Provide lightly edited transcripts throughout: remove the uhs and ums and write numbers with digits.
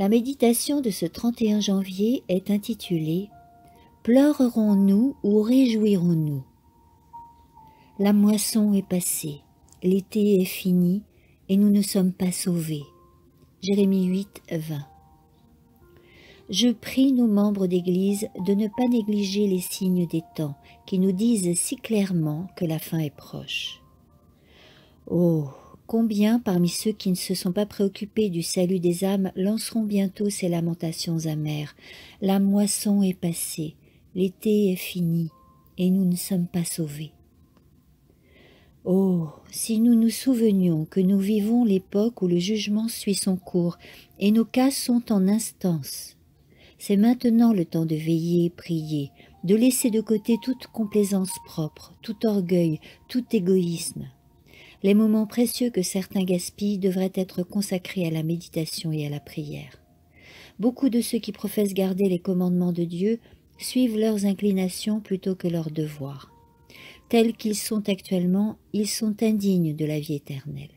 La méditation de ce 31 janvier est intitulée « Pleurerons-nous ou réjouirons-nous » La moisson est passée, l'été est fini et nous ne sommes pas sauvés. Jérémie 8, 20. Je prie nos membres d'Église de ne pas négliger les signes des temps qui nous disent si clairement que la fin est proche. Oh, combien parmi ceux qui ne se sont pas préoccupés du salut des âmes lanceront bientôt ces lamentations amères. La moisson est passée, l'été est fini, et nous ne sommes pas sauvés. Oh, si nous nous souvenions que nous vivons l'époque où le jugement suit son cours, et nos cas sont en instance. C'est maintenant le temps de veiller et prier, de laisser de côté toute complaisance propre, tout orgueil, tout égoïsme. Les moments précieux que certains gaspillent devraient être consacrés à la méditation et à la prière. Beaucoup de ceux qui professent garder les commandements de Dieu suivent leurs inclinations plutôt que leurs devoirs. Tels qu'ils sont actuellement, ils sont indignes de la vie éternelle.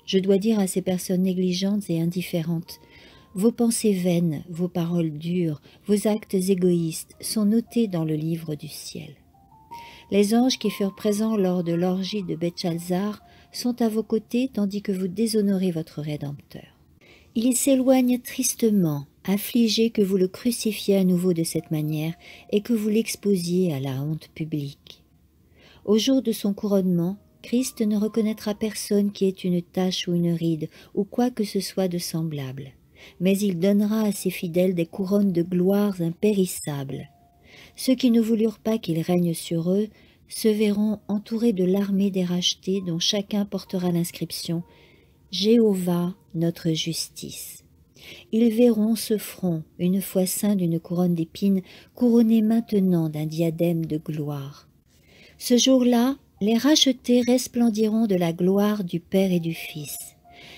Je dois dire à ces personnes négligentes et indifférentes, vos pensées vaines, vos paroles dures, vos actes égoïstes sont notés dans le livre du ciel. Les anges qui furent présents lors de l'orgie de Belshazzar sont à vos côtés tandis que vous déshonorez votre Rédempteur. Ils s'éloignent tristement, affligés que vous le crucifiez à nouveau de cette manière et que vous l'exposiez à la honte publique. Au jour de son couronnement, Christ ne reconnaîtra personne qui ait une tache ou une ride ou quoi que ce soit de semblable, mais il donnera à ses fidèles des couronnes de gloires impérissables. Ceux qui ne voulurent pas qu'il règne sur eux se verront entourés de l'armée des rachetés dont chacun portera l'inscription « Jéhovah, notre justice ». Ils verront ce front, une fois ceint d'une couronne d'épines, couronné maintenant d'un diadème de gloire. Ce jour-là, les rachetés resplendiront de la gloire du Père et du Fils.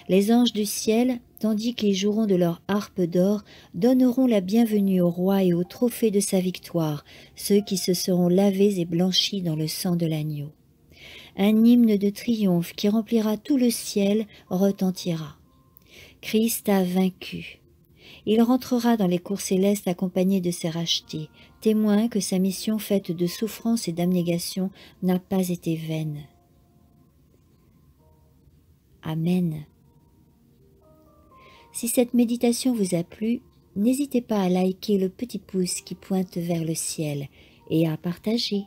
Les anges du ciel, tandis qu'ils joueront de leur harpe d'or, donneront la bienvenue au roi et au trophée de sa victoire, ceux qui se seront lavés et blanchis dans le sang de l'agneau. Un hymne de triomphe qui remplira tout le ciel retentira. Christ a vaincu. Il rentrera dans les cours célestes accompagné de ses rachetés, témoin que sa mission faite de souffrance et d'abnégation n'a pas été vaine. Amen. Si cette méditation vous a plu, n'hésitez pas à liker le petit pouce qui pointe vers le ciel et à partager.